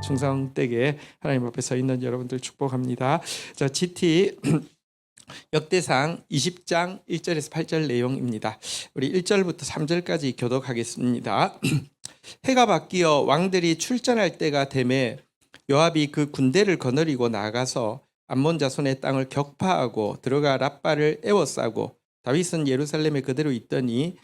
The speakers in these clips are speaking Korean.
충성되게 하나님 앞에 서 있는 여러분들 축복합니다. 자, GT 역대상 20장 1절에서 8절 내용입니다. 우리 1절부터 3절까지 교독하겠습니다. 해가 바뀌어 왕들이 출전할 때가 되매 요압이 그 군대를 거느리고 나가서 암몬 자손의 땅을 격파하고 들어가 랍바를 에워싸고 다윗은 예루살렘에 그대로 있더니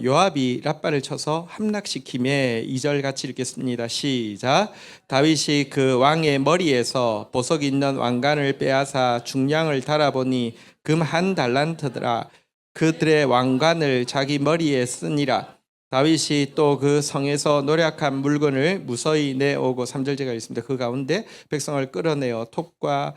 요압이 랍바를 쳐서 함락시키매 2절 같이 읽겠습니다. 시작. 다윗이 그 왕의 머리에서 보석 있는 왕관을 빼앗아 중량을 달아보니 금 한 달란트더라. 그들의 왕관을 자기 머리에 쓰니라. 다윗이 또 그 성에서 노략한 물건을 무서이 내오고 3절 제가 있습니다. 그 가운데 백성을 끌어내어 톱과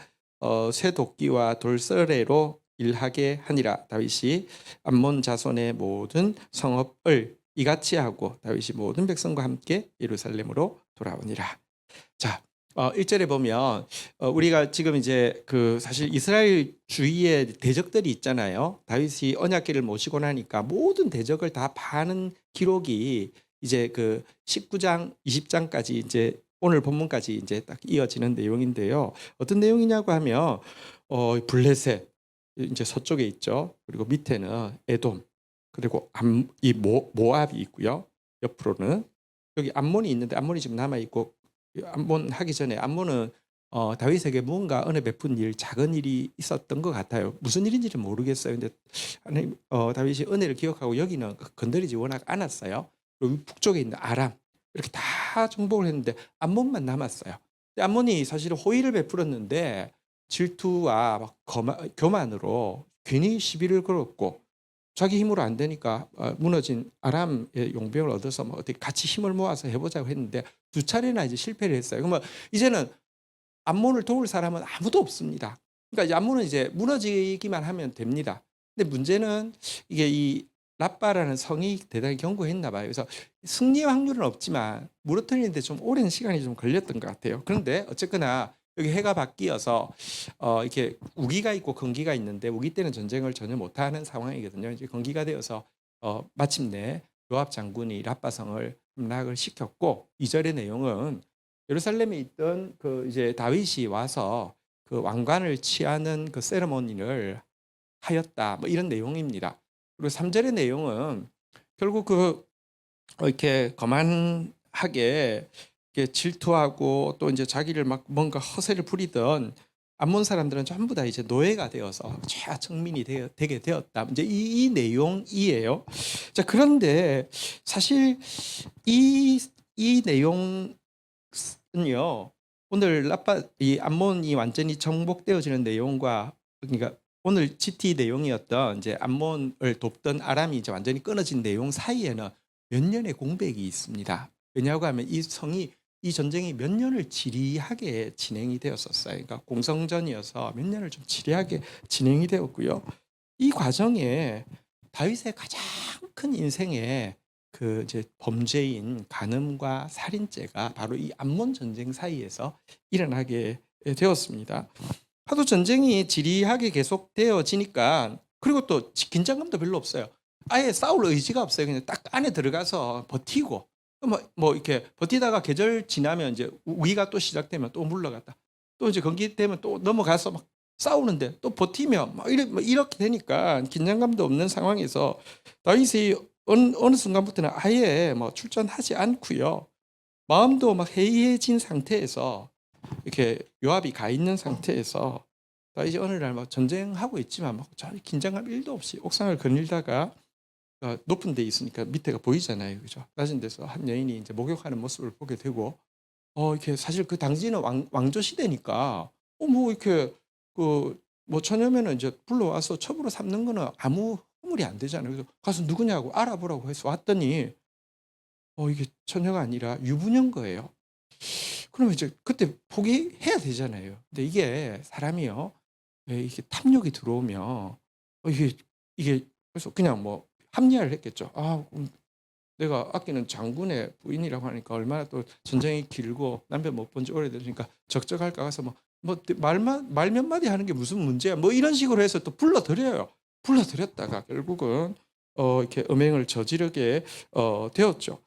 쇠도끼와 돌서래로 일하게 하니라. 다윗이 암몬 자손의 모든 성읍을 이같이 하고 다윗이 모든 백성과 함께 예루살렘으로 돌아오니라. 자, 1절에 보면 우리가 지금 이제 그 사실 이스라엘 주위에 대적들이 있잖아요. 다윗이 언약궤를 모시고 나니까 모든 대적을 다 파는 기록이 이제 그 19장, 20장까지 이제 오늘 본문까지 이제 딱 이어지는 내용인데요. 어떤 내용이냐고 하면 블레셋 이제 서쪽에 있죠. 그리고 밑에는 에돔, 그리고 모압이 있고요. 옆으로는 여기 암몬이 있는데 암몬이 지금 남아 있고, 암몬 하기 전에 암몬은 다윗에게 무언가 은혜 베푼 일, 작은 일이 있었던 것 같아요. 무슨 일인지는 모르겠어요. 근데 다윗이 은혜를 기억하고 여기는 건드리지 워낙 않았어요. 그리고 북쪽에 있는 아람 이렇게 다 정복을 했는데 암몬만 남았어요. 근데 암몬이 사실 호의를 베풀었는데 질투와 막 교만으로 괜히 시비를 걸었고, 자기 힘으로 안 되니까 무너진 아람의 용병을 얻어서 뭐 어떻게 같이 힘을 모아서 해보자고 했는데 두 차례나 이제 실패를 했어요. 그러면 이제는 암몬을 도울 사람은 아무도 없습니다. 그러니까 이제 암몬은 이제 무너지기만 하면 됩니다. 근데 문제는 이게 이 랍바라는 성이 대단히 견고했나 봐요. 그래서 승리 확률은 없지만 무너뜨리는데 좀 오랜 시간이 좀 걸렸던 것 같아요. 그런데 어쨌거나 여기 해가 바뀌어서 이렇게 우기가 있고 건기가 있는데 우기 때는 전쟁을 전혀 못하는 상황이거든요. 이제 건기가 되어서 마침내 요압 장군이 랍바성을 함락을 시켰고, 2절의 내용은 예루살렘에 있던 그 이제 다윗이 와서 그 왕관을 취하는 그 세레모니를 하였다, 뭐 이런 내용입니다. 그리고 3절의 내용은 결국 그 이렇게 거만하게 이렇게 질투하고 또 이제 자기를 막 뭔가 허세를 부리던 암몬 사람들은 전부 다 이제 노예가 되어서 최하 청민이 되게 되었다. 이제 이 내용이에요. 자, 그런데 사실 이 내용은요, 오늘 이 암몬이 완전히 정복되어지는 내용과, 그러니까 오늘 GT 내용이었던 이제 암몬을 돕던 아람이 이제 완전히 끊어진 내용 사이에는 몇 년의 공백이 있습니다. 왜냐하고 하면 이 전쟁이 몇 년을 지리하게 진행이 되었었어요. 그러니까 공성전이어서 몇 년을 좀 지리하게 진행이 되었고요. 이 과정에 다윗의 가장 큰 인생의 그 이제 범죄인 간음과 살인죄가 바로 이 암몬 전쟁 사이에서 일어나게 되었습니다. 하도 전쟁이 지리하게 계속되어지니까, 그리고 또 긴장감도 별로 없어요. 아예 싸울 의지가 없어요. 그냥 딱 안에 들어가서 버티고, 뭐 이렇게 버티다가 계절 지나면 이제 우기가 또 시작되면 또 물러갔다, 또 이제 건기 되면 또 넘어가서 막 싸우는데 또 버티면 막 이렇게 되니까 긴장감도 없는 상황에서 다윗이 어느 순간부터는 아예 뭐 출전하지 않고요. 마음도 막 해이해진 상태에서 이렇게 요압이 가 있는 상태에서 다윗이 어느 날 막 전쟁하고 있지만 막 전혀 긴장감 1도 없이 옥상을 거닐다가 높은 데 있으니까 밑에가 보이잖아요, 그죠? 낮은 데서 한 여인이 이제 목욕하는 모습을 보게 되고, 이렇게 사실 그 당시는 왕조 시대니까 뭐 이렇게 그 뭐 처녀면은 이제 불러와서 첩으로 삼는 거는 아무 허물이 안 되잖아요. 그래서 가서 누구냐고 알아보라고 해서 왔더니 이게 처녀가 아니라 유부녀인 거예요. 그러면 이제 그때 포기해야 되잖아요. 근데 이게 사람이요, 이게 탐욕이 들어오면 이게 그래서 그냥 뭐 합리화를 했겠죠. 내가 아끼는 장군의 부인이라고 하니까 얼마나 또 전쟁이 길고 남편 못 본 지 오래되니까 적적할까 가서 말 몇 마디 하는 게 무슨 문제야, 뭐 이런 식으로 해서 또 불러들여요. 불러들였다가 결국은 이렇게 음행을 저지르게 되었죠.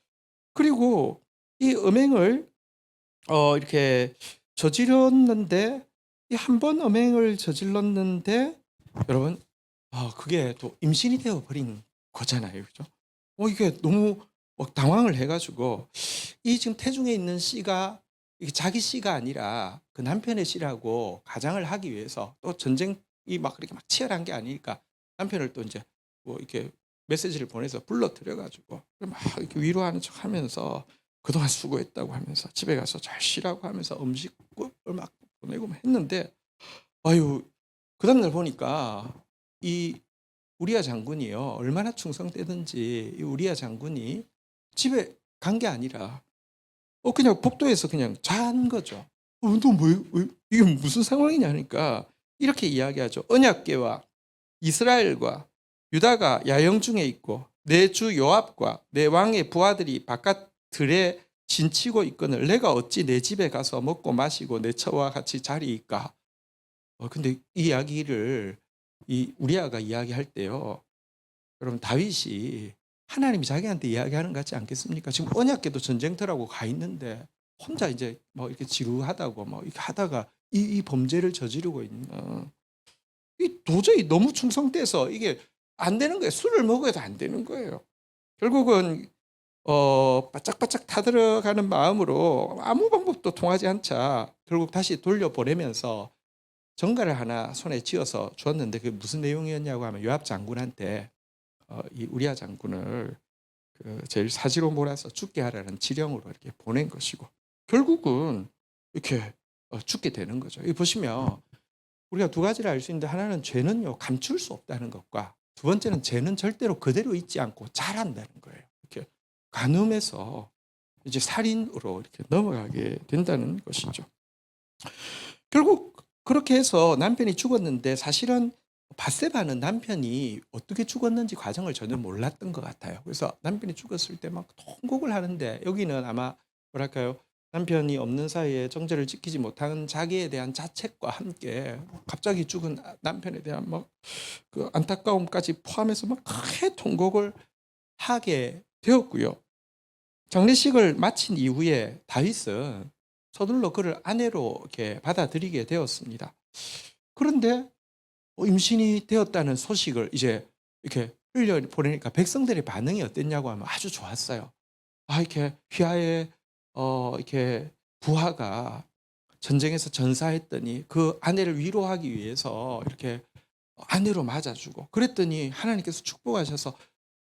그리고 이 음행을 이렇게 저질렀는데 이 한 번 음행을 저질렀는데 여러분 그게 또 임신이 되어 버린 거잖아요. 그죠? 이게 너무 당황을 해 가지고 이 지금 태중에 있는 씨가 이게 자기 씨가 아니라 그 남편의 씨라고 가장을 하기 위해서 또 전쟁이 막 그렇게 막 치열한 게 아니니까 남편을 또 이제 뭐 이렇게 메시지를 보내서 불러들여 가지고 막 이렇게 위로하는 척하면서 그동안 수고했다고 하면서 집에 가서 잘 쉬라고 하면서 음식을 막 보내고 막 했는데 아유 그 다음날 보니까 이 우리아 장군이요 얼마나 충성되든지 이 우리아 장군이 집에 간 게 아니라 그냥 복도에서 그냥 잔 거죠. 너 뭐 이게 무슨 상황이냐 하니까 이렇게 이야기하죠. 언약궤와 이스라엘과 유다가 야영 중에 있고 내 주 요압과 내 왕의 부하들이 바깥 들에 진치고 있거늘 내가 어찌 내 집에 가서 먹고 마시고 내 처와 같이 자리이까. 근데 이 이야기를 이 우리아가 이야기할 때요. 여러분 다윗이 하나님이 자기한테 이야기하는 것 같지 않겠습니까? 지금 언약궤도 전쟁터라고 가 있는데 혼자 이제 뭐 이렇게 지루하다고 뭐 이렇게 하다가 이 범죄를 저지르고 있는 이 도저히 너무 충성돼서 이게 안 되는 거예요. 술을 먹어도 안 되는 거예요. 결국은 바짝바짝 타들어가는 마음으로 아무 방법도 통하지 않자 결국 다시 돌려보내면서 전갈을 하나 손에 쥐어서 주었는데 그게 무슨 내용이었냐고 하면 요압 장군한테 이 우리아 장군을 그 제일 사지로 몰아서 죽게 하라는 지령으로 이렇게 보낸 것이고 결국은 이렇게 죽게 되는 거죠. 이 보시면 우리가 두 가지를 알 수 있는데 하나는 죄는요 감출 수 없다는 것과 두 번째는 죄는 절대로 그대로 있지 않고 자란다는 거예요. 이렇게 간음해서 이제 살인으로 이렇게 넘어가게 된다는 것이죠. 결국 그렇게 해서 남편이 죽었는데 사실은 밧세바는 남편이 어떻게 죽었는지 과정을 전혀 몰랐던 것 같아요. 그래서 남편이 죽었을 때 막 통곡을 하는데 여기는 아마 뭐랄까요 남편이 없는 사이에 정절을 지키지 못하는 자기에 대한 자책과 함께 갑자기 죽은 남편에 대한 막 그 안타까움까지 포함해서 막 크게 통곡을 하게 되었고요. 장례식을 마친 이후에 다윗은 서둘러 그를 아내로 이렇게 받아들이게 되었습니다. 그런데 임신이 되었다는 소식을 이제 이렇게 흘려 보내니까 백성들의 반응이 어땠냐고 하면 아주 좋았어요. 이렇게 휘하의 이렇게 부하가 전쟁에서 전사했더니 그 아내를 위로하기 위해서 이렇게 아내로 맞아주고 그랬더니 하나님께서 축복하셔서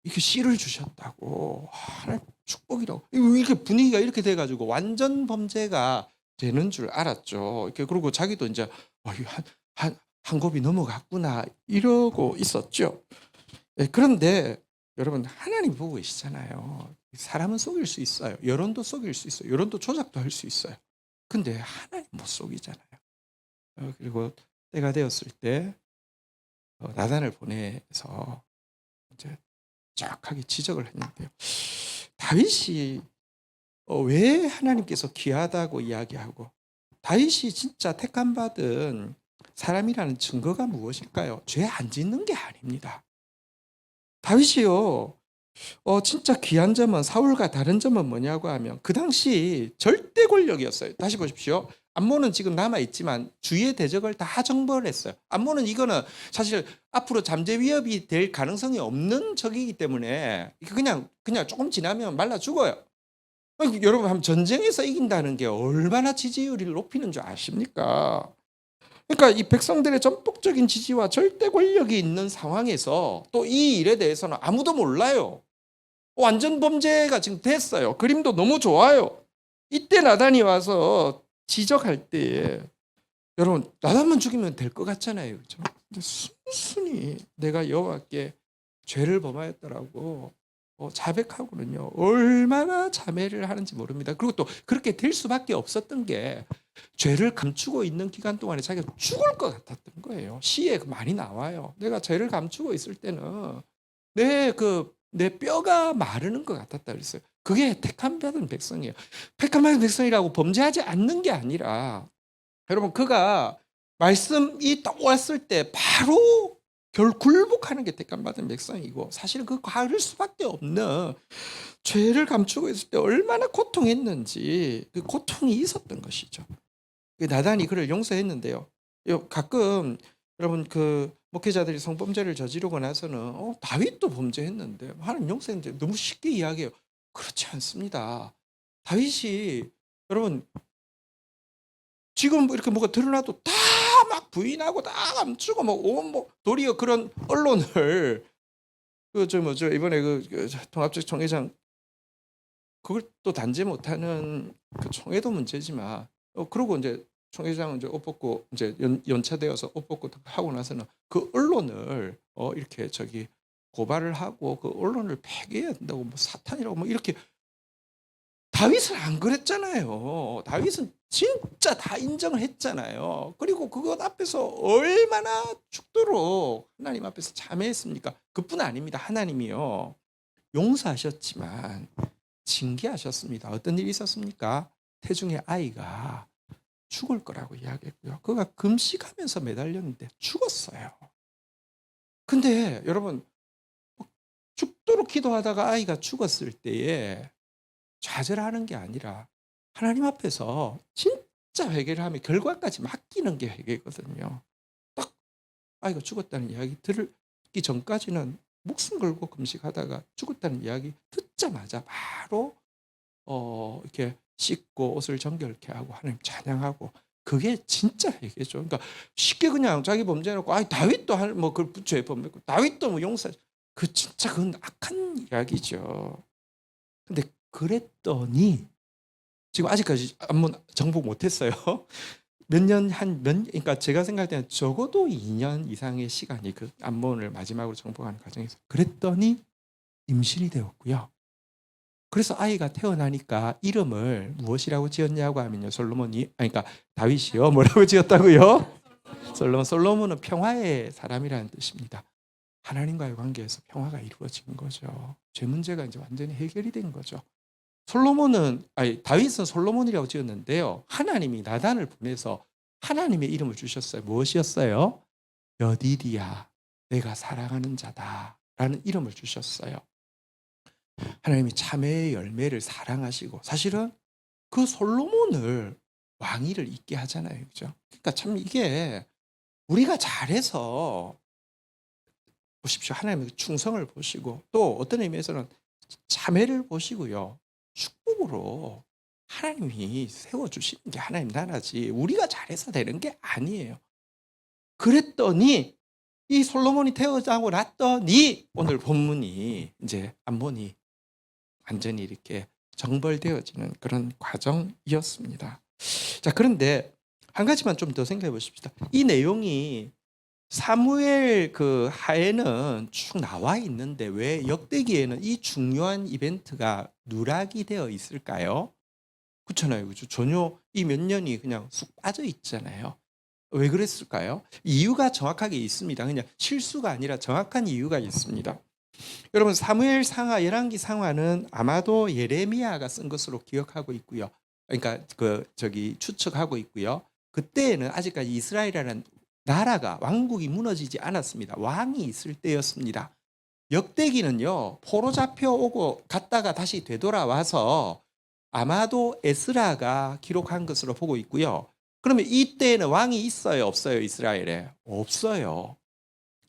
이렇게 씨를 주셨다고. 하나님 축복이라고. 이렇게 분위기가 이렇게 돼가지고 완전 범죄가 되는 줄 알았죠. 이렇게 그리고 자기도 이제 한 곱이 넘어갔구나 이러고 있었죠. 그런데 여러분 하나님 보고 계시잖아요. 사람은 속일 수 있어요. 여론도 속일 수 있어요. 여론도 조작도 할 수 있어요. 근데 하나님 못 속이잖아요. 그리고 때가 되었을 때 나단을 보내서 이제 정확하게 지적을 했는데요. 다윗이 왜 하나님께서 귀하다고 이야기하고 다윗이 진짜 택함 받은 사람이라는 증거가 무엇일까요? 죄 안 짓는 게 아닙니다. 다윗이요. 진짜 귀한 점은 사울과 다른 점은 뭐냐고 하면 그 당시 절대 권력이었어요. 다시 보십시오. 암몬은 지금 남아 있지만 주위의 대적을 다 정벌을 했어요. 암몬은 이거는 사실 앞으로 잠재 위협이 될 가능성이 없는 적이기 때문에 그냥 조금 지나면 말라 죽어요. 여러분 한번 전쟁에서 이긴다는 게 얼마나 지지율을 높이는 줄 아십니까? 그러니까 이 백성들의 전폭적인 지지와 절대 권력이 있는 상황에서 또 이 일에 대해서는 아무도 몰라요. 완전 범죄가 지금 됐어요. 그림도 너무 좋아요. 이때 나단이 와서 지적할 때에 여러분 나단만 죽이면 될 것 같잖아요. 그렇죠? 근데 순순히 내가 여호와께 죄를 범하였더라고 자백하고는요. 얼마나 자매를 하는지 모릅니다. 그리고 또 그렇게 될 수밖에 없었던 게 죄를 감추고 있는 기간 동안에 자기가 죽을 것 같았던 거예요. 시에 많이 나와요. 내가 죄를 감추고 있을 때는 내 뼈가 마르는 것 같았다 그랬어요. 그게 택함 받은 백성이에요. 택함 받은 백성이라고 범죄하지 않는 게 아니라 여러분 그가 말씀이 딱 왔을 때 바로 결 굴복하는 게 택함받은 백성이고 사실은 그 가를 수밖에 없는 죄를 감추고 있을 때 얼마나 고통했는지 그 고통이 있었던 것이죠. 그 나단이 그를 용서했는데요. 가끔 여러분 그 목회자들이 성범죄를 저지르고 나서는 다윗도 범죄했는데 하나님 용서했는데 너무 쉽게 이야기해요. 그렇지 않습니다. 다윗이 여러분 지금 이렇게 뭐가 드러나도 다 막 부인하고 다 감추고 도리어 그런 언론을 이번에 통합적 총회장 그걸 또 단지 못하는 그 총회도 문제지만 그러고 이제 총회장은 이제 옷 벗고 이제 연차되어서 옷 벗고 하고 나서는 그 언론을 이렇게 고발을 하고 그 언론을 폐기해야 된다고 사탄이라고 이렇게 다윗은 안 그랬잖아요. 다윗은 진짜 다 인정을 했잖아요. 그리고 그것 앞에서 얼마나 죽도록 하나님 앞에서 참회했습니까? 그뿐 아닙니다. 하나님이요. 용서하셨지만 징계하셨습니다. 어떤 일이 있었습니까? 태중의 아이가 죽을 거라고 이야기했고요. 그가 금식하면서 매달렸는데 죽었어요. 근데 여러분 죽도록 기도하다가 아이가 죽었을 때에 좌절하는 게 아니라 하나님 앞에서 진짜 회개를 하면 결과까지 맡기는 게 회개거든요. 딱 아이가 죽었다는 이야기 듣기 전까지는 목숨 걸고 금식하다가 죽었다는 이야기 듣자마자 바로 이렇게 씻고 옷을 정결케 하고 하나님 찬양하고 그게 진짜 회개죠. 그러니까 쉽게 그냥 자기 범죄해놓고 다윗도 그 죄 범했고 다윗도 용서 진짜 그건 악한 이야기죠. 근데 그랬더니 지금 아직까지 안문 정복 못했어요. 그러니까 제가 생각할 때는 적어도 2년 이상의 시간이 그 안문을 마지막으로 정복하는 과정에서 그랬더니 임신이 되었고요. 그래서 아이가 태어나니까 이름을 무엇이라고 지었냐고 하면요. 그러니까 다윗이요. 뭐라고 지었다고요? 솔로몬은 평화의 사람이라는 뜻입니다. 하나님과의 관계에서 평화가 이루어진 거죠. 죄 문제가 이제 완전히 해결이 된 거죠. 다윗은 솔로몬이라고 지었는데요. 하나님이 나단을 보내서 하나님의 이름을 주셨어요. 무엇이었어요? 여디디야, 내가 사랑하는 자다라는 이름을 주셨어요. 하나님이 참회의 열매를 사랑하시고 사실은 그 솔로몬을 왕위를 잇게 하잖아요. 그죠? 그러니까 참 이게 우리가 잘해서 보십시오. 하나님의 충성을 보시고 또 어떤 의미에서는 참회를 보시고요. 축복으로 하나님이 세워주시는 게 하나님 나라지 우리가 잘해서 되는 게 아니에요. 그랬더니 이 솔로몬이 태어나고 났더니 오늘 본문이 이제 안본이 완전히 이렇게 정벌되어지는 그런 과정이었습니다. 자, 그런데 한 가지만 좀 더 생각해 보십시다. 이 내용이 사무엘 그 하에는 쭉 나와 있는데 왜 역대기에는 이 중요한 이벤트가 누락이 되어 있을까요? 그렇잖아요. 그죠? 전혀 이 몇 년이 그냥 쑥 빠져 있잖아요. 왜 그랬을까요? 이유가 정확하게 있습니다. 그냥 실수가 아니라 정확한 이유가 있습니다. 여러분 사무엘 상하 열왕기 상하는 아마도 예레미야가 쓴 것으로 기억하고 있고요. 그러니까 추측하고 있고요. 그때에는 아직까지 이스라엘이라는 나라가 왕국이 무너지지 않았습니다. 왕이 있을 때였습니다. 역대기는요. 포로 잡혀오고 갔다가 다시 되돌아와서 아마도 에스라가 기록한 것으로 보고 있고요. 그러면 이때에는 왕이 있어요, 없어요? 이스라엘에? 없어요.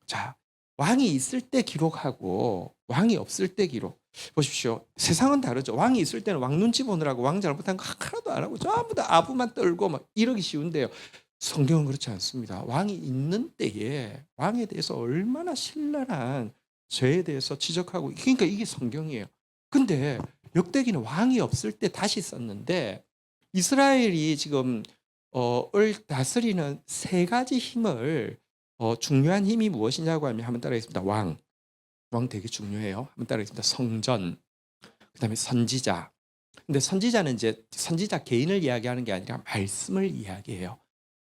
자, 왕이 있을 때 기록하고 왕이 없을 때 기록. 보십시오. 세상은 다르죠. 왕이 있을 때는 왕 눈치 보느라고 왕 잘못한 거 하나도 안 하고 전부 다 아부만 떨고 막 이러기 쉬운데요. 성경은 그렇지 않습니다. 왕이 있는 때에 왕에 대해서 얼마나 신랄한 죄에 대해서 지적하고 그러니까 이게 성경이에요. 근데 역대기는 왕이 없을 때 다시 썼는데 이스라엘이 지금 을 다스리는 세 가지 힘을 중요한 힘이 무엇이냐고 하면 한번 따라하겠습니다. 왕 되게 중요해요. 한번 따라하겠습니다. 성전, 그다음에 선지자. 근데 선지자는 이제 선지자 개인을 이야기하는 게 아니라 말씀을 이야기해요.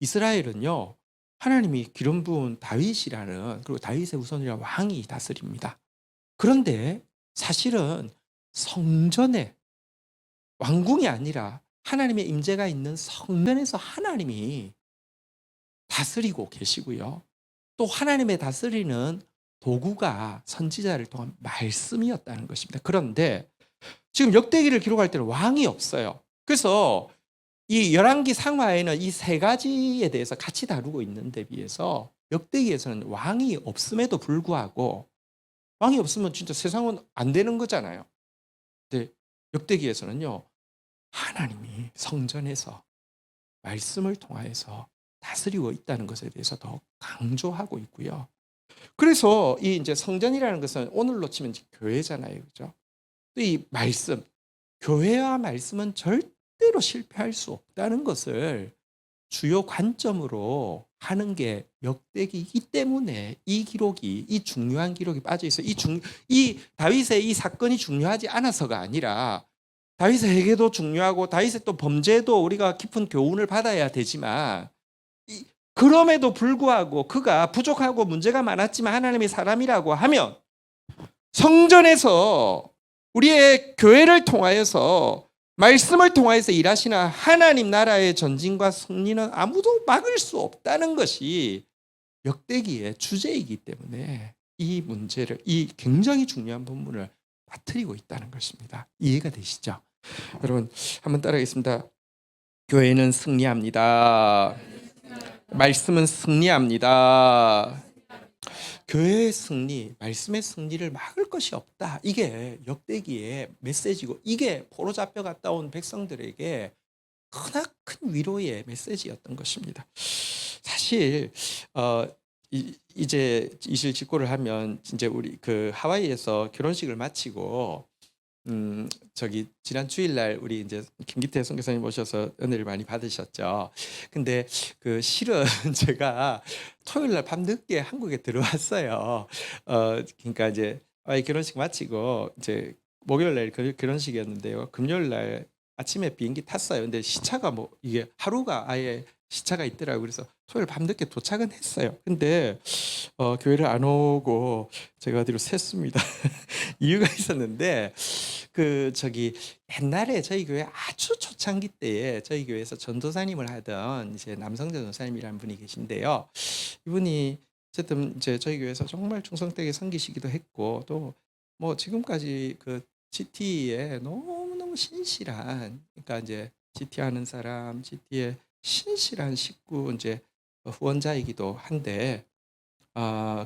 이스라엘은요. 하나님이 기름 부은 다윗이라는 그리고 다윗의 후손이라는 왕이 다스립니다. 그런데 사실은 성전에 왕궁이 아니라 하나님의 임재가 있는 성전에서 하나님이 다스리고 계시고요. 또 하나님의 다스리는 도구가 선지자를 통한 말씀이었다는 것입니다. 그런데 지금 역대기를 기록할 때는 왕이 없어요. 그래서 이 열왕기 상하에는 이 세 가지에 대해서 같이 다루고 있는데 비해서 역대기에서는 왕이 없음에도 불구하고, 왕이 없으면 진짜 세상은 안 되는 거잖아요. 근데 역대기에서는요, 하나님이 성전에서 말씀을 통하여서 다스리고 있다는 것에 대해서 더 강조하고 있고요. 그래서 이 이제 성전이라는 것은 오늘로 치면 이제 교회잖아요, 그죠? 또 이 말씀, 교회와 말씀은 절대로 실패할 수 없다는 것을 주요 관점으로 하는 게 역대기이기 때문에 이 기록이, 이 중요한 기록이 빠져 있어요. 이 다윗의 이 사건이 중요하지 않아서가 아니라, 다윗의 회개도 중요하고 다윗의 또 범죄도 우리가 깊은 교훈을 받아야 되지만, 그럼에도 불구하고 그가 부족하고 문제가 많았지만 하나님의 사람이라고 하면 성전에서 우리의 교회를 통하여서 말씀을 통하여서 일하시나 하나님 나라의 전진과 승리는 아무도 막을 수 없다는 것이 역대기의 주제이기 때문에 이 문제를, 이 굉장히 중요한 본문을 빠뜨리고 있다는 것입니다. 이해가 되시죠? 여러분 한번 따라하겠습니다. 교회는 승리합니다. 말씀은 승리합니다. 교회의 승리, 말씀의 승리를 막을 것이 없다. 이게 역대기의 메시지고, 이게 포로 잡혀 갔다 온 백성들에게 크나큰 위로의 메시지였던 것입니다. 사실 이제 이실 직고를 하면 이제 우리 그 하와이에서 결혼식을 마치고 저기 지난 주일날 우리 이제 김기태 선교사님 모셔서 은혜를 많이 받으셨죠. 근데 그 실은 제가 토요일날 밤늦게 한국에 들어왔어요. 그러니까 이제 결혼식 마치고 이제 목요일날 결혼식이었는데요. 금요일날 아침에 비행기 탔어요. 근데 시차가 뭐 이게 하루가 아예 시차가 있더라고요. 그래서 토요일 밤늦게 도착은 했어요. 근데 교회를 안 오고 제가 어디로 샜습니다. 이유가 있었는데, 그 저기 옛날에 저희 교회 아주 초창기 때에 저희 교회에서 전도사님을 하던 이제 남성 전도사님이라는 분이 계신데요. 이분이 어쨌든 이제 저희 교회에서 정말 충성되게 섬기시기도 했고, 또 뭐 지금까지 그 GT에 너무너무 신실한, 그러니까 이제 GT 하는 사람, GT의 신실한 식구 이제 후원자이기도 한데,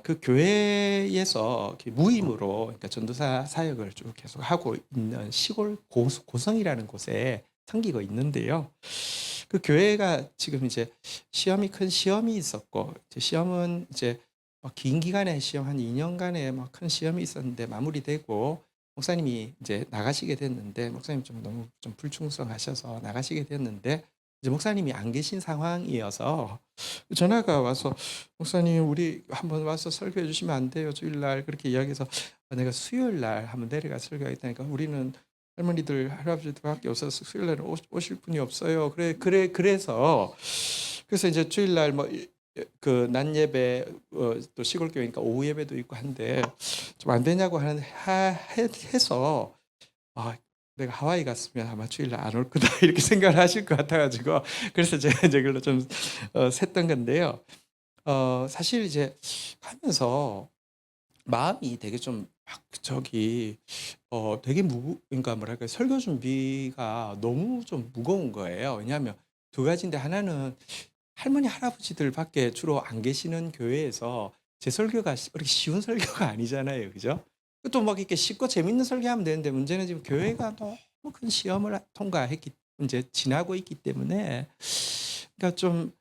그 교회에서 무임으로, 그러니까 전도사 사역을 쭉 계속 하고 있는 시골 고성이라는 곳에 섬기고 있는데요. 그 교회가 지금 이제 큰 시험이 있었고, 이제 시험은 이제 긴 기간의 시험, 한 2년간의 큰 시험이 있었는데 마무리되고, 목사님이 이제 나가시게 됐는데, 목사님 좀 너무 좀 불충성하셔서 나가시게 됐는데, 이제 목사님이 안 계신 상황이어서 전화가 와서, 목사님 우리 한번 와서 설교해 주시면 안 돼요? 주일날. 그렇게 이야기해서 내가 수요일날 한번 내려가 설교하겠다니까, 우리는 할머니들 할아버지들밖에 없어서 수요일날 오실 분이 없어요. 그래서 이제 주일날 뭐 그 낮 예배, 또 시골 교회니까 오후 예배도 있고 한데 좀 안 되냐고 해서, 내가 하와이 갔으면 아마 주일날 안 올 거다 이렇게 생각을 하실 것 같아가지고, 그래서 제가 이제 그걸로 좀 샜던 건데요. 사실 이제 하면서 마음이 되게 좀 막 되게 그러니까 뭐랄까, 설교 준비가 너무 좀 무거운 거예요. 왜냐하면 두 가지인데, 하나는 할머니 할아버지들밖에 주로 안 계시는 교회에서 제 설교가 그렇게 쉬운 설교가 아니잖아요, 그죠? 또 막 이렇게 쉽고 재밌는 설교하면 되는데, 문제는 지금 교회가 너무 큰 시험을 이제 지나고 있기 때문에, 그러니까 좀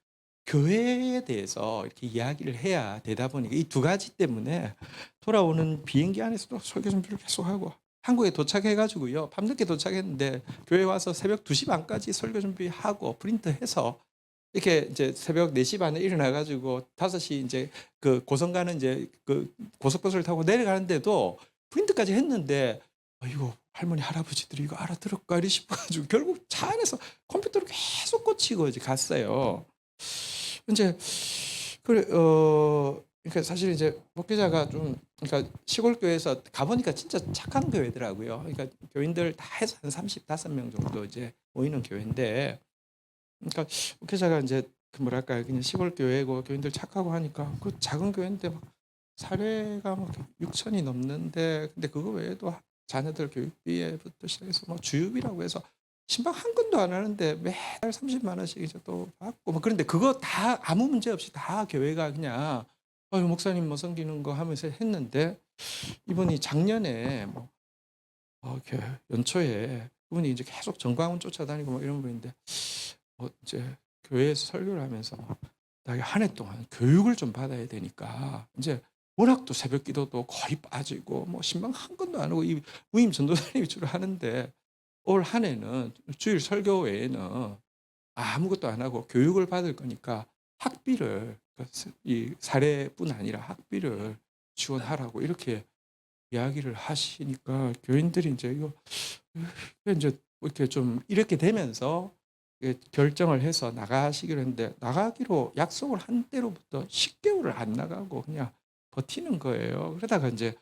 교회에 대해서 이렇게 이야기를 해야 되다 보니까 이 두 가지 때문에 돌아오는 비행기 안에서도 설교 준비를 계속하고, 한국에 도착해가지고요, 밤늦게 도착했는데 교회 와서 새벽 2시 반까지 설교 준비하고 프린트해서 이렇게 이제 새벽 4시 반에 일어나가지고 5시 이제 그 고성 가는 이제 그 고속버스를 타고 내려가는데도 프린트까지 했는데, 이거 할머니 할아버지들이 이거 알아들을까 이리 싶어가지고 결국 차 안에서 컴퓨터를 계속 고치고 이제 갔어요. 이제 그러니까 사실 이제 목회자가 좀, 그러니까 시골 교회에서 가보니까 진짜 착한 교회더라고요. 그러니까 교인들 다 해서 한 35명 정도 이제 모이는 교회인데, 그러니까 목회자가 이제 그 뭐랄까요, 그냥 시골 교회고 교인들 착하고 하니까 그 작은 교회인데 막 사례가 막 6천이 넘는데, 근데 그거 외에도 자녀들 교육비에부터 시작해서 뭐 주유비라고 해서 신방 한 건도 안 하는데 매달 30만 원씩 이제 또 받고 뭐, 그런데 그거 다 아무 문제 없이 다 교회가 그냥 목사님 뭐 섬기는 거 하면서 했는데, 이분이 작년에 뭐 이렇게 연초에 그분이 이제 계속 정광훈 쫓아다니고 뭐 이런 분인데, 이제 교회에서 설교를 하면서 나 한 해 동안 교육을 좀 받아야 되니까 이제 워낙 또 새벽 기도도 거의 빠지고 뭐 신방 한 건도 안 하고 이 무임 전도사님이 주로 하는데, 올 한 해는 주일 설교 외에는 아무것도 안 하고 교육을 받을 거니까 학비를 이 사례뿐 아니라 학비를 지원하라고 이렇게 이야기를 하시니까, 교인들이 이제 이거 이제 이렇게 좀 이렇게 되면서 결정을 해서 나가시기로 했는데, 나가기로 약속을 한 때로부터 10개월을 안 나가고 그냥 버티는 거예요. 그러다가 이제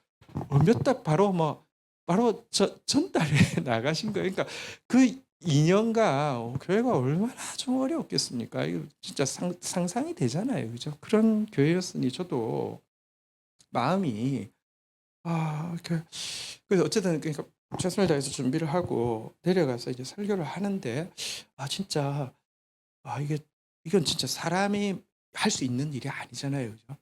몇 달 바로 전달에 나가신 거예요. 그러니까 그 2년간 교회가 얼마나 좀 어려웠겠습니까? 이거 진짜 상상이 되잖아요, 그죠? 그런 교회였으니 저도 마음이 이렇게, 그래서 어쨌든 그러니까 최선을 다해서 준비를 하고 내려가서 이제 설교를 하는데, 진짜 이게 이건 진짜 사람이 할 수 있는 일이 아니잖아요, 그죠?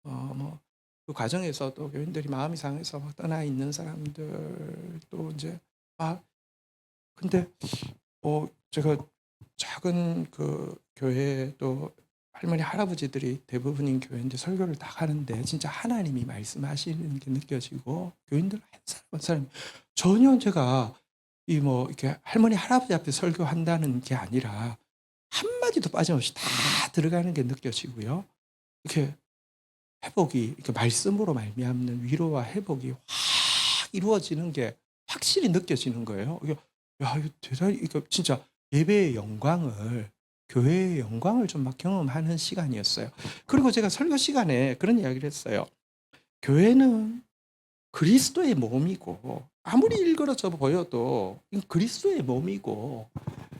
뭐 그 과정에서 또 교인들이 마음이 상해서 막 떠나 있는 사람들 또 이제 근데 제가 작은 그 교회 또 할머니 할아버지들이 대부분인 교회인데 설교를 다 하는데 진짜 하나님이 말씀하시는 게 느껴지고, 교인들 한 사람 한 사람 전혀 제가 이 뭐 이렇게 할머니 할아버지 앞에 설교한다는 게 아니라 한마디도 빠짐없이 다 들어가는 게 느껴지고요. 이렇게 회복이 이렇게 말씀으로 말미암는 위로와 회복이 확 이루어지는 게 확실히 느껴지는 거예요. 이게 야, 이거 대단히 이거 진짜 예배의 영광을, 교회의 영광을 좀 막 경험하는 시간이었어요. 그리고 제가 설교 시간에 그런 이야기를 했어요. 교회는 그리스도의 몸이고, 아무리 일그러져 보여도 그리스도의 몸이고,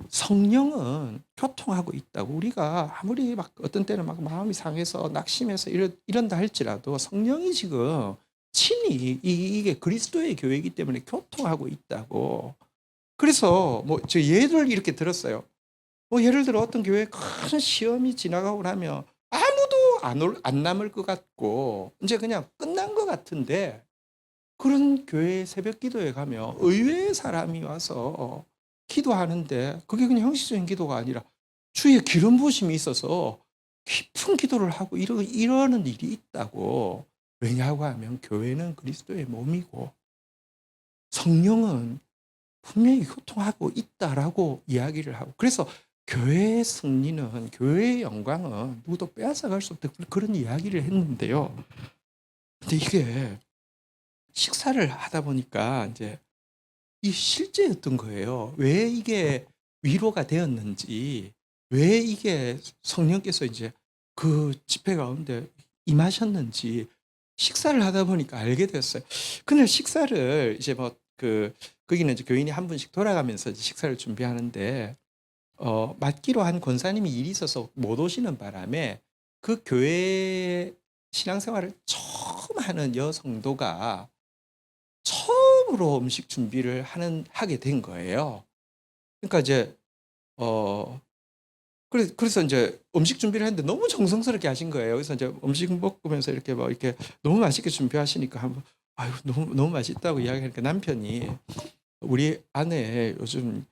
성령은 교통하고 있다고. 우리가 아무리 막 어떤 때는 막 마음이 상해서 낙심해서 이런다 할지라도 성령이 지금 친히 이게 그리스도의 교회이기 때문에 교통하고 있다고. 그래서 뭐 저 예를 이렇게 들었어요. 뭐 예를 들어 어떤 교회에 큰 시험이 지나가고 나면 아무도 안 남을 것 같고 이제 그냥 끝난 것 같은데, 그런 교회 새벽 기도에 가면 의외의 사람이 와서 기도하는데, 그게 그냥 형식적인 기도가 아니라 주의 기름 부으심이 있어서 깊은 기도를 하고 이러는 일이 있다고. 왜냐고 하면 교회는 그리스도의 몸이고 성령은 분명히 교통하고 있다라고 이야기를 하고, 그래서 교회의 승리는, 교회의 영광은 누구도 빼앗아갈 수 없다, 그런 이야기를 했는데요. 근데 이게 식사를 하다 보니까 이제 이 실제였던 거예요. 왜 이게 위로가 되었는지, 왜 이게 성령께서 이제 그 집회 가운데 임하셨는지 식사를 하다 보니까 알게 됐어요. 그날 식사를 이제 거기는 이제 교인이 한 분씩 돌아가면서 이제 식사를 준비하는데, 맡기로 한 권사님이 일이 있어서 못 오시는 바람에 그 교회 신앙생활을 처음 하는 여성도가 처음으로 음식 준비를 하게 된 거예요. 그러니까 이제 그래서 이제 음식 준비를 했는데 너무 정성스럽게 하신 거예요. 그래서 이제 음식 먹으면서 이렇게 뭐 이렇게 너무 맛있게 준비하시니까 한번 아유 너무 맛있다고 이야기하니까 남편이, 우리 아내 요즘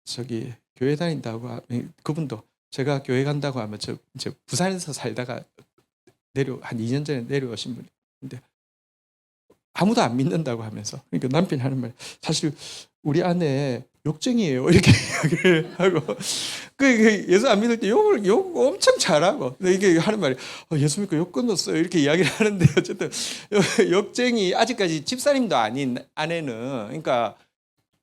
저기 교회 다닌다고 그분도 제가 교회 간다고 하면 저 이제 부산에서 살다가 한 2년 전에 내려오신 분이, 근데 아무도 안 믿는다고 하면서, 그러니까 남편이 하는 말, 사실 우리 아내 욕쟁이에요 이렇게 이야기를 하고, 예수 안 믿을 때 욕 엄청 잘하고, 근데 이게 하는 말이 예수 믿고 욕 끊었어요 이렇게 이야기를 하는데, 어쨌든 욕쟁이, 아직까지 집사님도 아닌 아내는, 그러니까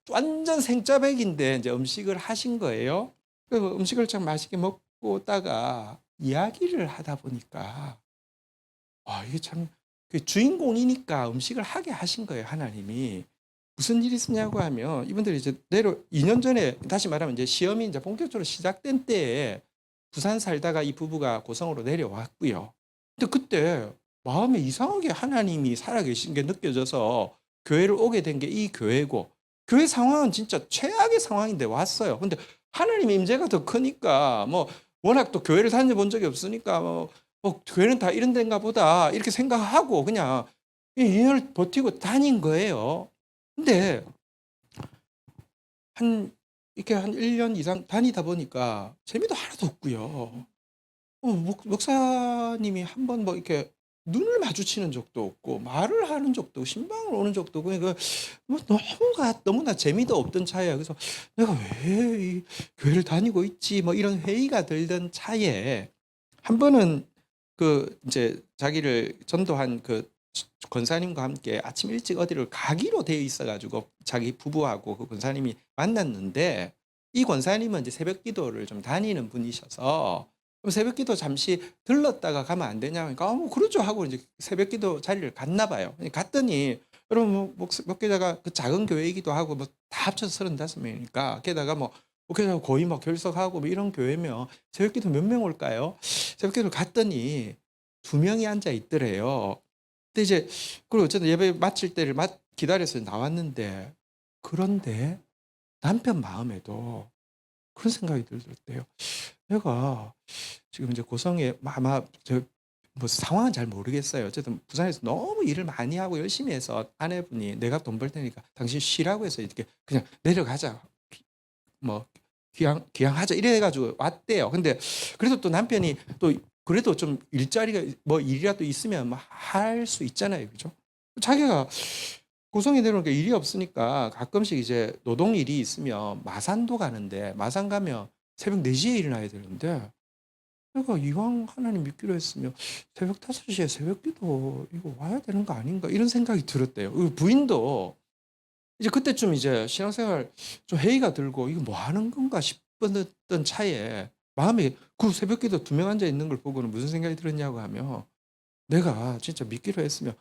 완전 생짜백인데 이제 음식을 하신 거예요. 그래서 음식을 참 맛있게 먹고다가 이야기를 하다 보니까 이게 참 그 주인공이니까 음식을 하게 하신 거예요, 하나님이. 무슨 일이 있었냐고 하면, 이분들이 이제 2년 전에, 다시 말하면 이제 시험이 이제 본격적으로 시작된 때에 부산 살다가 이 부부가 고성으로 내려왔고요. 근데 그때 마음에 이상하게 하나님이 살아계신 게 느껴져서 교회를 오게 된 게 이 교회고, 교회 상황은 진짜 최악의 상황인데 왔어요. 근데 하나님의 임재가 더 크니까 뭐 워낙 또 교회를 다녀본 적이 없으니까 교회는 다 이런 데인가 보다 이렇게 생각하고 그냥 이 2년을 버티고 다닌 거예요. 근데 이렇게 한 1년 이상 다니다 보니까 재미도 하나도 없고요. 목사님이 한 번 뭐 이렇게 눈을 마주치는 적도 없고 말을 하는 적도 없고 신방을 오는 적도 없고 그러니까 뭐 너무나 재미도 없던 차예요. 그래서 내가 왜 이 교회를 다니고 있지 뭐 이런 회의가 들던 차에 한 번은 그 이제 자기를 전도한 그 권사님과 함께 아침 일찍 어디를 가기로 되어 있어 가지고 자기 부부하고 그 권사님이 만났는데, 이 권사님은 이제 새벽 기도를 좀 다니는 분이셔서 그럼 새벽 기도 잠시 들렀다가 가면 안 되냐 하니까 뭐 그러죠 하고 이제 새벽 기도 자리를 갔나 봐요. 갔더니 여러분 목회자가 그 작은 교회이기도 하고 뭐 다 합쳐서 35명이니까 게다가 뭐 목회자가 거의 막 결석하고 뭐 이런 교회면 새벽 기도 몇 명 올까요? 새벽 기도 갔더니 2명이 앉아 있더래요. 근데 이제 그리고 어쨌든 예배 마칠 때를 기다려서 나왔는데, 그런데 남편 마음에도 그런 생각이 들었대요. 내가 지금 이제 고성에 아마 뭐 상황은 잘 모르겠어요. 어쨌든 부산에서 너무 일을 많이 하고 열심히 해서 아내분이 내가 돈 벌 테니까 당신 쉬라고 해서 이렇게 그냥 내려가자. 뭐 귀향하자 이래 가지고 왔대요. 근데 그래도 또 남편이 또 그래도 좀 일자리가 뭐 일이라도 있으면 뭐 할 수 있잖아요. 그죠? 자기가 고성에 내려오니까 일이 없으니까 가끔씩 이제 노동 일이 있으면 마산도 가는데, 마산 가면 새벽 4시에 일어나야 되는데 내가 이왕 하나님 믿기로 했으면 새벽 5시에 새벽기도 이거 와야 되는 거 아닌가 이런 생각이 들었대요. 부인도 이제 그때쯤 이제 신앙생활 좀 회의가 들고 이거 뭐 하는 건가 싶었던 차에 마음에 그 새벽기도 2명 앉아 있는 걸 보고는 무슨 생각이 들었냐고 하면, 내가 진짜 믿기로 했으면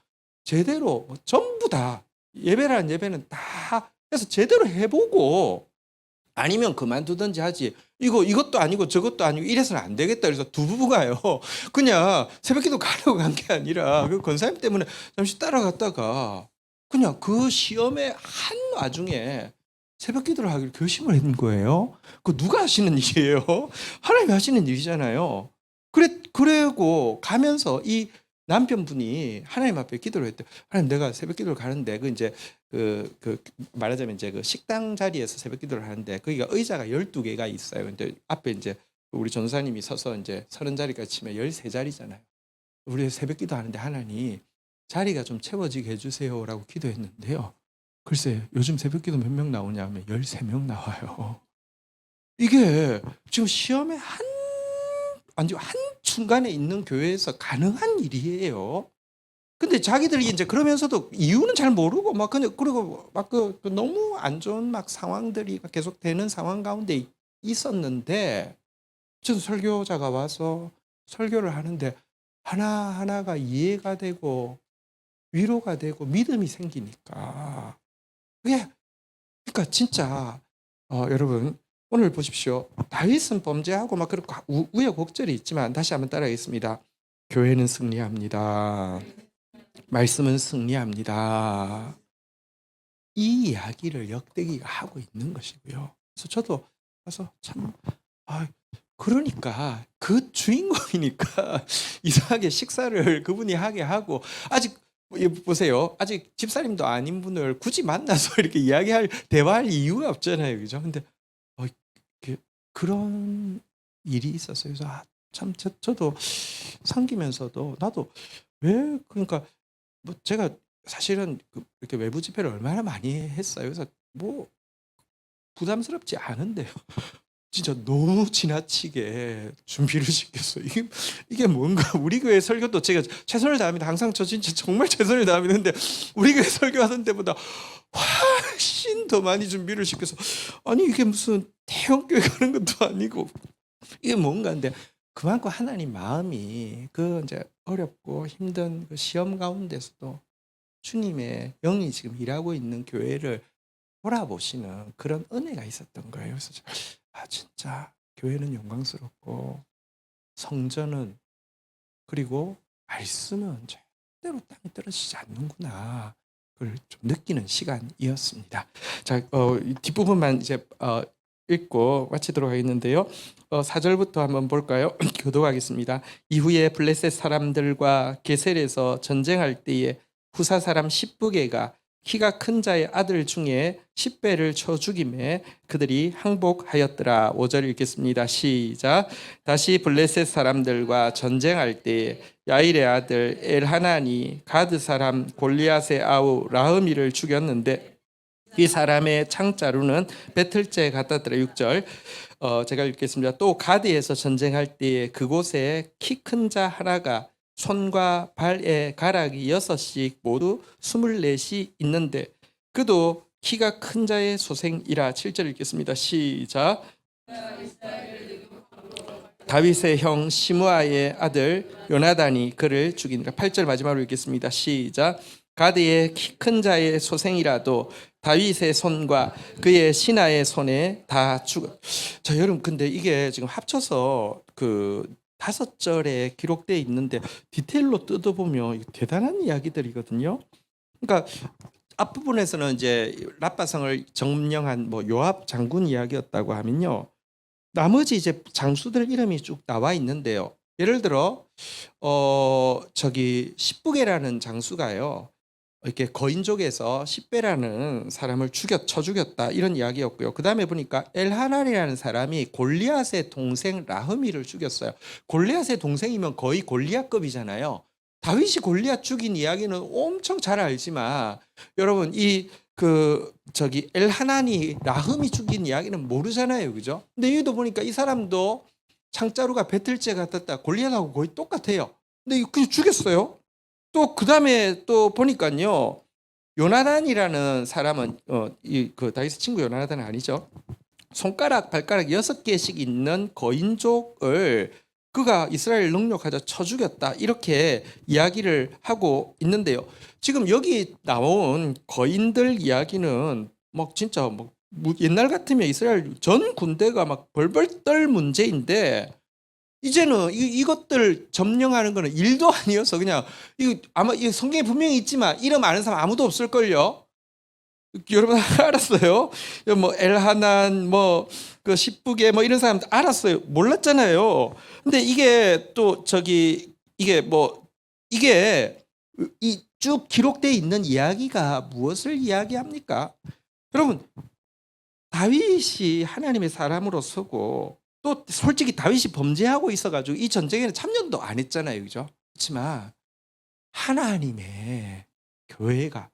제대로 전부 다 예배라는 예배는 다 해서 제대로 해보고 아니면 그만두든지 하지. 이것도 아니고 저것도 아니고 이래서는 안 되겠다. 그래서 두 부부가요. 그냥 새벽기도 가려고 간 게 아니라 그 권사님 때문에 잠시 따라갔다가 그냥 그 시험의 한 와중에 새벽기도를 하기로 결심을 했는 거예요. 그 누가 하시는 일이에요? 하나님이 하시는 일이잖아요. 그래고 가면서 이 남편분이 하나님 앞에 기도를 했대요. 하나님, 내가 새벽기도를 가는데 그 이제 말하자면 이제 그 식당 자리에서 새벽기도를 하는데 거기가 의자가 12개가 있어요. 근데 앞에 이제 우리 전사님이 서서 이제 30자리까지 치면 13자리잖아요. 우리 새벽기도 하는데 하나님 자리가 좀 채워지게 해주세요라고 기도했는데요. 글쎄 요즘 새벽기도 몇 명 나오냐 하면 13명 나와요. 이게 지금 시험의 한 중간에 있는 교회에서 가능한 일이에요. 근데 자기들이 이제 그러면서도 이유는 잘 모르고 막 그냥 그리고 막 너무 안 좋은 막 상황들이 계속 되는 상황 가운데 있었는데, 저 설교자가 와서 설교를 하는데 하나하나가 이해가 되고 위로가 되고 믿음이 생기니까 그게, 그러니까 진짜 여러분 오늘 보십시오. 다윗은 범죄하고 막 그렇고 우여곡절이 있지만 다시 한번 따라하겠습니다. 교회는 승리합니다. 말씀은 승리합니다. 이 이야기를 역대기가 하고 있는 것이고요. 그래서 저도 가서 참 그러니까 그 주인공이니까 이상하게 식사를 그분이 하게 하고, 아직 보세요. 아직 집사님도 아닌 분을 굳이 만나서 이렇게 대화할 이유가 없잖아요. 그죠? 근데 그런 일이 있었어요. 그래서 참 저도 섬기면서도 나도 왜 그러니까 뭐 제가 사실은 이렇게 외부 집회를 얼마나 많이 했어요. 그래서 뭐 부담스럽지 않은데요. 진짜 너무 지나치게 준비를 시켰어. 이게 뭔가 우리 교회 설교도 제가 최선을 다합니다. 항상 저 진짜 정말 최선을 다하는데 우리 교회 설교하는 때보다 훨씬 더 많이 준비를 시켜서, 아니 이게 무슨 대형 교회 가는 것도 아니고 이게 뭔가인데, 그만큼 하나님 마음이 그 이제 어렵고 힘든 그 시험 가운데서도 주님의 영이 지금 일하고 있는 교회를 돌아보시는 그런 은혜가 있었던 거예요. 그래서 진짜 교회는 영광스럽고 성전은 그리고 말씀은 절대로 땅에 떨어지지 않는구나. 그걸 좀 느끼는 시간이었습니다. 자, 뒷부분만 이제 읽고 마치도록 하겠는데요. 4절부터 한번 볼까요? 교독하겠습니다. 이후에 블레셋 사람들과 게셀에서 전쟁할 때에 후사 사람 십부게가 키가 큰 자의 아들 중에 10배를 쳐 죽임에 그들이 항복하였더라. 5절 읽겠습니다. 시작. 다시 블레셋 사람들과 전쟁할 때에 야일의 아들 엘하나니 가드 사람 골리앗의 아우 라흐미를 죽였는데 이 사람의 창자루는 배틀째 같았더라. 6절 제가 읽겠습니다. 또 가드에서 전쟁할 때에 그곳에 키 큰 자 하나가 손과 발에 가락이 6씩 모두 24이 있는데 그도 키가 큰 자의 소생이라. 7절 읽겠습니다. 시작. 다윗의 형 시므아의 아들 요나단이 그를 죽이니라. 8절 마지막으로 읽겠습니다. 시작. 가드의 키 큰 자의 소생이라도 다윗의 손과 그의 신하의 손에 다 죽어. 자, 여러분, 근데 이게 지금 합쳐서 그 5절에 기록되어 있는데 디테일로 뜯어보면 대단한 이야기들이거든요. 그러니까 앞부분에서는 이제 라빠성을 점령한 뭐 요압 장군 이야기였다고 하면요, 나머지 이제 장수들 이름이 쭉 나와 있는데요. 예를 들어 저기 십부게라는 장수가요, 이렇게 거인족에서 십배라는 사람을 쳐 죽였다, 이런 이야기였고요. 그 다음에 보니까 엘하난이라는 사람이 골리앗의 동생 라흐미를 죽였어요. 골리앗의 동생이면 거의 골리앗급이잖아요. 다윗이 골리앗 죽인 이야기는 엄청 잘 알지만 여러분 저기 엘하난이 라흐미 죽인 이야기는 모르잖아요, 그죠? 근데 여기도 보니까 이 사람도 창자루가 배틀째 같았다. 골리앗하고 거의 똑같아요. 근데 그냥 죽였어요. 또 그 다음에 또 보니까요, 요나단이라는 사람은 그 다윗의 친구 요나단은 아니죠. 손가락 발가락 6개씩 있는 거인족을 그가 이스라엘 능력하자 쳐 죽였다, 이렇게 이야기를 하고 있는데요. 지금 여기 나온 거인들 이야기는 막 진짜 막 옛날 같으면 이스라엘 전 군대가 막 벌벌 떨 문제인데 이제는 이것들 점령하는 거는 일도 아니어서 그냥 아마 이 성경에 분명히 있지만 이름 아는 사람 아무도 없을걸요. 여러분 알았어요? 뭐 엘하난 그 십부게 이런 사람들 알았어요. 몰랐잖아요. 근데 이게 또 이게 이 쭉 기록되어 있는 이야기가 무엇을 이야기합니까? 여러분, 다윗이 하나님의 사람으로 서고 또 솔직히 다윗이 범죄하고 있어가지고 이 전쟁에는 참여도 안 했잖아요, 그죠? 그렇지만 하나님의 교회가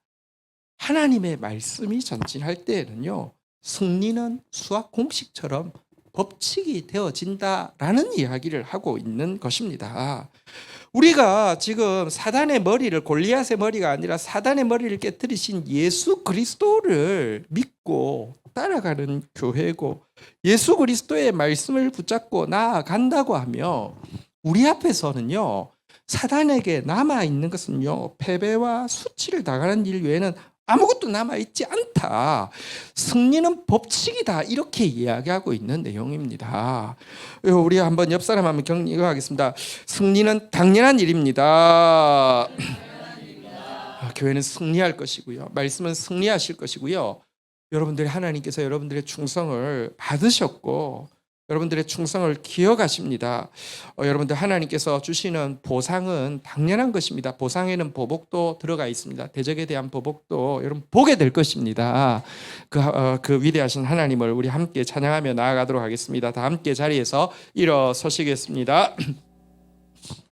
하나님의 말씀이 전진할 때에는요, 승리는 수학 공식처럼 법칙이 되어진다라는 이야기를 하고 있는 것입니다. 우리가 지금 사단의 머리를, 골리앗의 머리가 아니라 사단의 머리를 깨뜨리신 예수 그리스도를 믿고 따라가는 교회고, 예수 그리스도의 말씀을 붙잡고 나아간다고 하며 우리 앞에서는요, 사단에게 남아있는 것은요, 패배와 수치를 당하는 일 외에는 아무것도 남아있지 않다. 승리는 법칙이다. 이렇게 이야기하고 있는 내용입니다. 우리 한번 옆 사람 한번 격려하겠습니다. 승리는 당연한 일입니다. 교회는 승리할 것이고요. 말씀은 승리하실 것이고요. 여러분들이 하나님께서 여러분들의 충성을 받으셨고 여러분들의 충성을 기억하십니다. 여러분들 하나님께서 주시는 보상은 당연한 것입니다. 보상에는 보복도 들어가 있습니다. 대적에 대한 보복도 여러분 보게 될 것입니다. 그 위대하신 하나님을 우리 함께 찬양하며 나아가도록 하겠습니다. 다 함께 자리에서 일어서시겠습니다.